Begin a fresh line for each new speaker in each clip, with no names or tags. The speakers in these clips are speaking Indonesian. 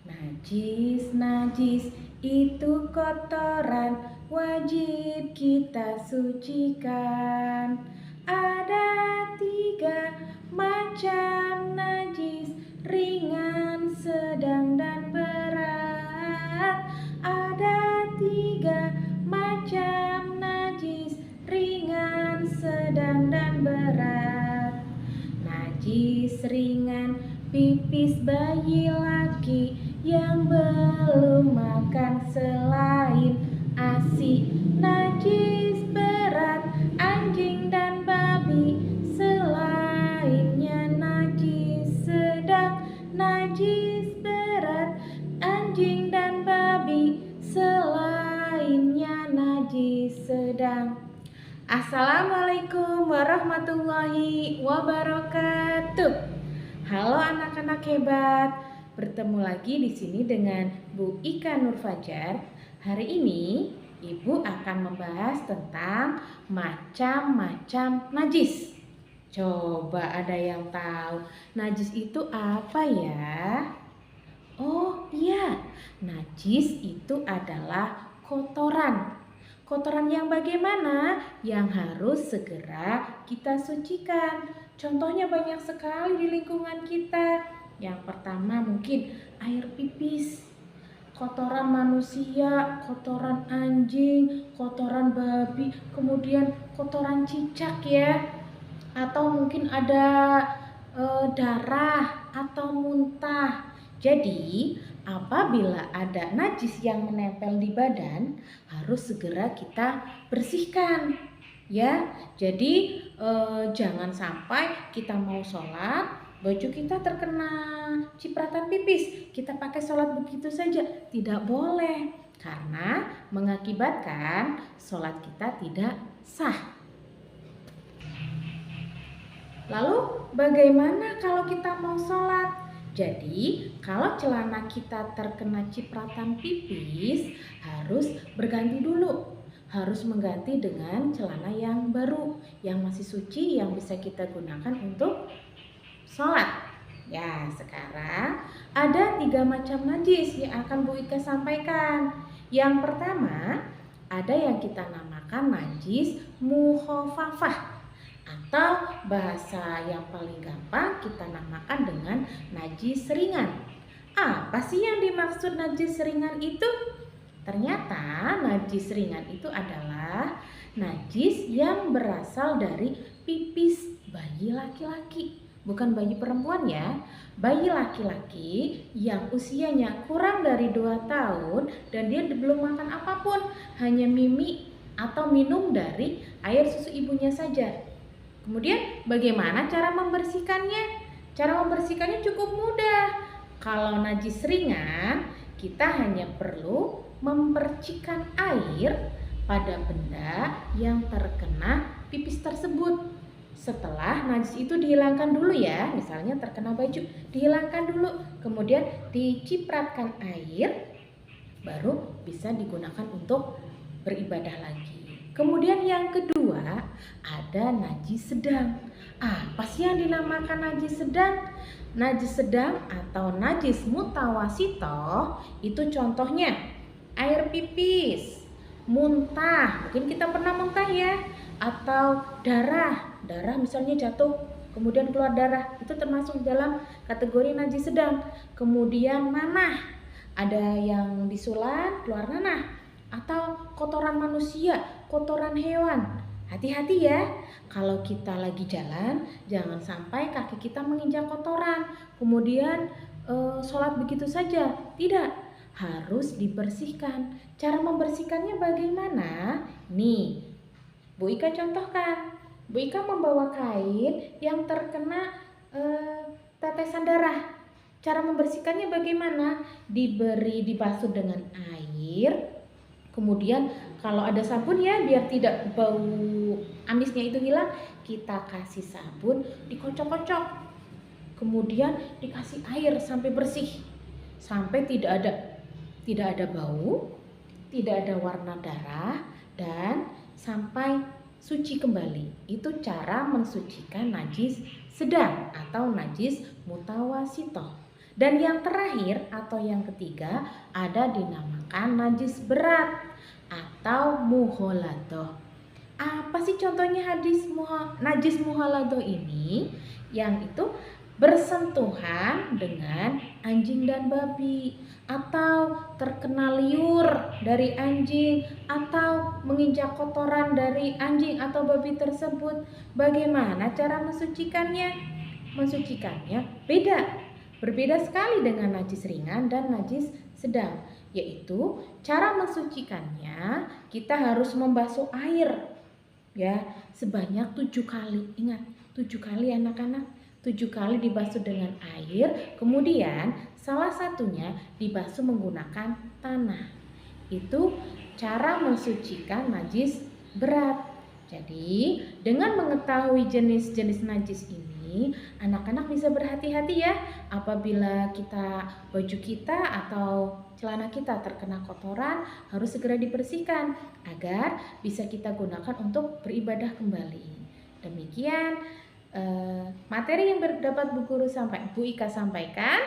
Najis, najis itu kotoran, wajib kita sucikan. Ada 3 macam najis, ringan, sedang, dan berat. Ada 3 macam najis, ringan, sedang, dan berat. Najis ringan, pipis bayi laki yang belum makan selain ASI. Najis berat, anjing dan babi, selainnya najis sedang. Najis berat, anjing dan babi, selainnya najis sedang. Assalamualaikum warahmatullahi wabarakatuh. Halo anak-anak hebat, bertemu lagi di sini dengan Bu Ika Nur Fajar. Hari ini Ibu akan membahas tentang macam-macam najis. Coba ada yang tahu najis itu apa ya? Oh iya, najis itu adalah kotoran. Kotoran yang bagaimana? Yang harus segera kita sucikan. Contohnya banyak sekali di lingkungan kita. Yang pertama mungkin air pipis, kotoran manusia, kotoran anjing, kotoran babi, kemudian kotoran cicak ya. Atau mungkin ada darah atau muntah. Jadi apabila ada najis yang menempel di badan, harus segera kita bersihkan ya. Jadi jangan sampai kita mau sholat, baju kita terkena cipratan pipis, kita pakai sholat begitu saja. Tidak boleh, karena mengakibatkan sholat kita tidak sah. Lalu bagaimana kalau kita mau sholat? Jadi kalau celana kita terkena cipratan pipis, harus berganti dulu. Harus mengganti dengan celana yang baru, yang masih suci, yang bisa kita gunakan untuk sholat. Ya, sekarang ada 3 macam najis yang akan Bu Ika sampaikan. Yang pertama, ada yang kita namakan najis mukhofafah, atau bahasa yang paling gampang kita namakan dengan najis ringan. Apa sih yang dimaksud najis ringan itu? Ternyata najis ringan itu adalah najis yang berasal dari pipis bayi laki-laki, bukan bayi perempuan ya. Bayi laki-laki yang usianya kurang dari 2 tahun dan dia belum makan apapun, hanya mimi atau minum dari air susu ibunya saja. Kemudian bagaimana cara membersihkannya? Cara membersihkannya cukup mudah. Kalau najis ringan, kita hanya perlu memercikkan air pada benda yang terkena pipis tersebut. Setelah najis itu dihilangkan dulu ya, misalnya terkena baju, dihilangkan dulu, kemudian dicipratkan air, baru bisa digunakan untuk beribadah lagi. Kemudian yang kedua, ada najis sedang. Apa sih yang dinamakan najis sedang? Najis sedang atau najis mutawasito itu contohnya air pipis, muntah, mungkin kita pernah muntah ya, atau darah misalnya jatuh kemudian keluar darah, itu termasuk dalam kategori najis sedang. Kemudian nanah, ada yang disulat keluar nanah, atau kotoran manusia, kotoran hewan. Hati-hati ya, kalau kita lagi jalan, jangan sampai kaki kita menginjak kotoran, kemudian sholat begitu saja. Tidak, harus dibersihkan. Cara membersihkannya bagaimana? Nih, Bu Ika contohkan. Bu Ika membawa kain yang terkena tetesan darah. Cara membersihkannya bagaimana? Dibasuh dengan air. Kemudian kalau ada sabun ya, biar tidak bau amisnya itu hilang, kita kasih sabun, dikocok-kocok. Kemudian dikasih air sampai bersih. Sampai tidak ada bau, tidak ada warna darah, dan sampai suci kembali. Itu cara mensucikan najis sedang atau najis mutawasito. Dan yang terakhir atau yang ketiga ada dinamakan najis berat atau mughaladah. Apa sih contohnya najis mughaladah ini? Yang itu bersentuhan dengan anjing dan babi, atau terkena liur dari anjing, atau menginjak kotoran dari anjing atau babi tersebut. Bagaimana cara mensucikannya? Mensucikannya berbeda sekali dengan najis ringan dan najis sedang, yaitu cara mensucikannya kita harus membasuh air ya sebanyak 7 kali. Ingat, 7 kali anak-anak, 7 kali dibasuh dengan air, kemudian salah satunya dibasuh menggunakan tanah. Itu cara mensucikan najis berat. Jadi dengan mengetahui jenis-jenis najis ini, anak-anak bisa berhati-hati ya apabila baju kita atau celana kita terkena kotoran, harus segera dibersihkan agar bisa kita gunakan untuk beribadah kembali. Demikian materi yang dapat Bu Ika sampaikan.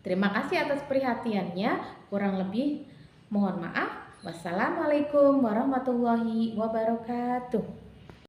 Terima kasih atas perhatiannya. Kurang lebih mohon maaf. Wassalamualaikum warahmatullahi wabarakatuh.